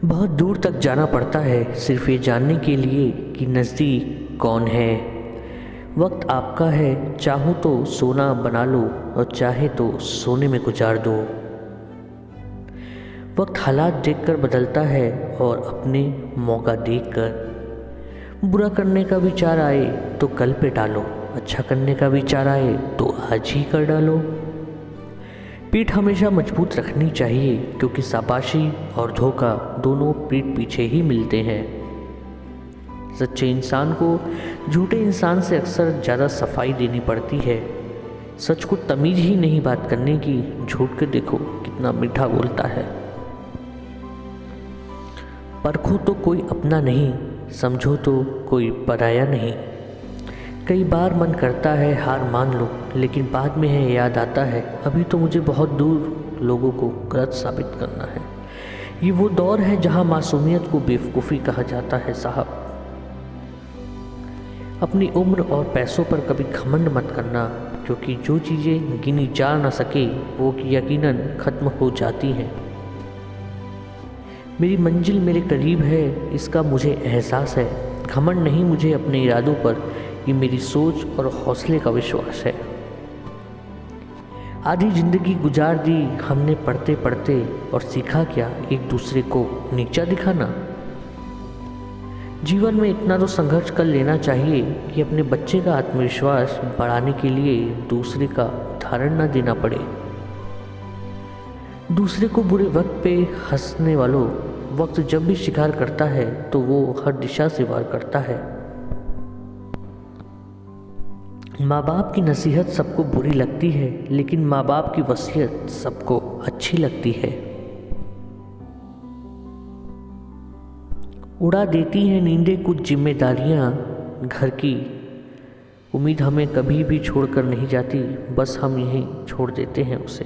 बहुत दूर तक जाना पड़ता है सिर्फ ये जानने के लिए कि नज़दीक कौन है। वक्त आपका है, चाहो तो सोना बना लो और चाहे तो सोने में गुजार दो। वक्त हालात देखकर बदलता है और अपने मौका देखकर। बुरा करने का विचार आए तो कल पे टालो, अच्छा करने का विचार आए तो आज ही कर डालो। पीठ हमेशा मजबूत रखनी चाहिए क्योंकि शाबाशी और धोखा दोनों पीठ पीछे ही मिलते हैं। सच्चे इंसान को झूठे इंसान से अक्सर ज़्यादा सफाई देनी पड़ती है। सच को तमीज़ ही नहीं बात करने की, झूठ के देखो कितना मीठा बोलता है। परखो तो कोई अपना नहीं, समझो तो कोई पराया नहीं। कई बार मन करता है हार मान लो, लेकिन बाद में है याद आता है अभी तो मुझे बहुत दूर लोगों को गलत साबित करना है। ये वो दौर है जहां मासूमियत को बेवकूफ़ी कहा जाता है साहब। अपनी उम्र और पैसों पर कभी घमंड मत करना, क्योंकि जो चीज़ें गिनी जा ना सके वो यकीनन ख़त्म हो जाती हैं। मेरी मंजिल मेरे करीब है, इसका मुझे एहसास है। घमंड नहीं मुझे अपने इरादों पर, ये मेरी सोच और हौसले का विश्वास है। आधी जिंदगी गुजार दी हमने पढ़ते पढ़ते, और सीखा क्या एक दूसरे को नीचा दिखाना। जीवन में इतना तो संघर्ष कर लेना चाहिए कि अपने बच्चे का आत्मविश्वास बढ़ाने के लिए दूसरे का उदाहरण न देना पड़े। दूसरे को बुरे वक्त पे हंसने वालों, वक्त जब भी शिकार करता है तो वो हर दिशा से वार करता है। माँ बाप की नसीहत सबको बुरी लगती है, लेकिन माँ बाप की वसीयत सबको अच्छी लगती है। उड़ा देती हैं नींदें कुछ जिम्मेदारियाँ घर की, उम्मीद हमें कभी भी छोड़कर नहीं जाती, बस हम यहीं छोड़ देते हैं उसे।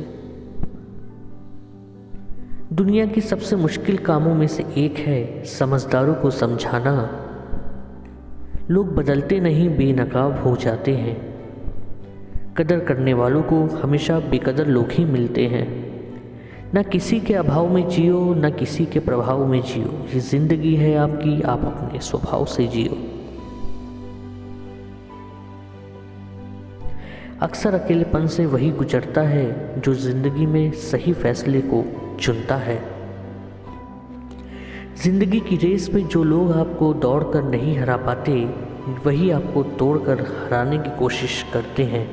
दुनिया की सबसे मुश्किल कामों में से एक है समझदारों को समझाना। लोग बदलते नहीं, बेनकाब हो जाते हैं। कदर करने वालों को हमेशा बेकदर लोग ही मिलते हैं। ना किसी के अभाव में जियो, ना किसी के प्रभाव में जियो। ये जिंदगी है आपकी, आप अपने स्वभाव से जियो। अक्सर अकेलेपन से वही गुजरता है जो जिंदगी में सही फैसले को चुनता है। जिंदगी की रेस में जो लोग आपको दौड़कर नहीं हरा पाते, वही आपको तोड़कर हराने की कोशिश करते हैं।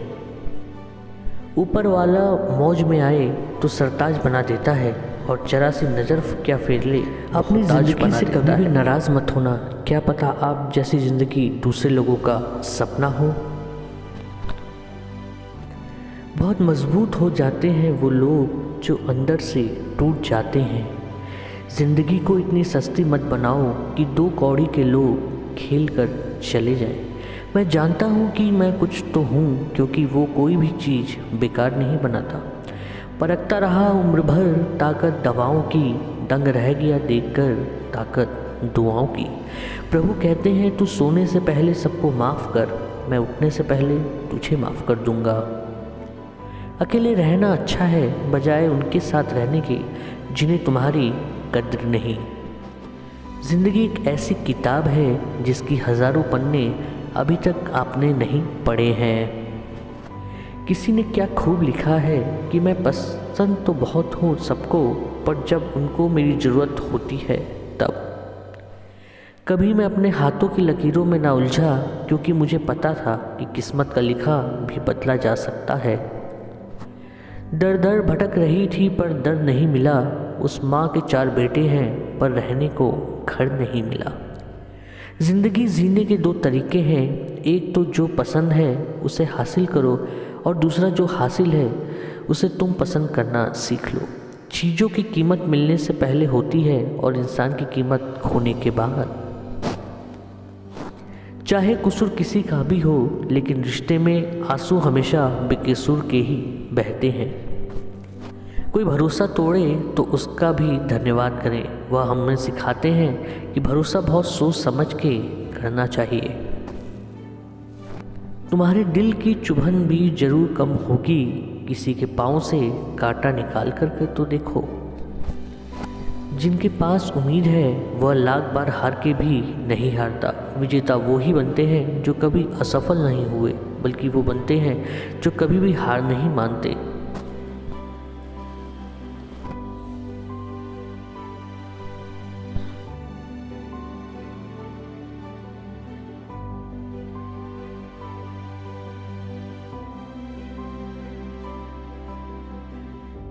ऊपर वाला मौज में आए तो सरताज बना देता है, और जरा सी नज़र क्या फेर ले अपनी जिंदगी से कभी भी नाराज़ मत होना। क्या पता आप जैसी ज़िंदगी दूसरे लोगों का सपना हो। बहुत मजबूत हो जाते हैं वो लोग जो अंदर से टूट जाते हैं। ज़िंदगी को इतनी सस्ती मत बनाओ कि दो कौड़ी के लोग खेल कर चले जाएं। मैं जानता हूँ कि मैं कुछ तो हूँ, क्योंकि वो कोई भी चीज़ बेकार नहीं बनाता। परखता रहा उम्र भर ताकत दवाओं की, दंग रह गया देखकर ताकत दुआओं की। प्रभु कहते हैं तू सोने से पहले सबको माफ़ कर, मैं उठने से पहले तुझे माफ़ कर दूँगा। अकेले रहना अच्छा है बजाय उनके साथ रहने के जिन्हें तुम्हारी कद्र नहीं। ज़िंदगी एक ऐसी किताब है जिसकी हज़ारों पन्ने अभी तक आपने नहीं पढ़े हैं। किसी ने क्या खूब लिखा है कि मैं पसंद तो बहुत हूँ सबको, पर जब उनको मेरी ज़रूरत होती है तब। कभी मैं अपने हाथों की लकीरों में ना उलझा, क्योंकि मुझे पता था कि किस्मत का लिखा भी बदला जा सकता है। दर दर भटक रही थी पर दर नहीं मिला। उस माँ के 4 बेटे हैं पर रहने को घर नहीं मिला। ज़िंदगी जीने के 2 तरीके हैं, एक तो जो पसंद है उसे हासिल करो, और दूसरा जो हासिल है उसे तुम पसंद करना सीख लो। चीज़ों की कीमत मिलने से पहले होती है और इंसान की कीमत खोने के बाद। चाहे कसूर किसी का भी हो, लेकिन रिश्ते में आंसू हमेशा बेकसूर के ही बहते हैं। कोई भरोसा तोड़े तो उसका भी धन्यवाद करें। वह हमें सिखाते हैं कि भरोसा बहुत सोच समझ के करना चाहिए। तुम्हारे दिल की चुभन भी जरूर कम होगी, किसी के पाँव से कांटा निकाल कर के तो देखो। जिनके पास उम्मीद है वह लाख बार हार के भी नहीं हारता। विजेता वो ही बनते हैं जो कभी असफल नहीं हुए, बल्कि वो बनते हैं जो कभी भी हार नहीं मानते।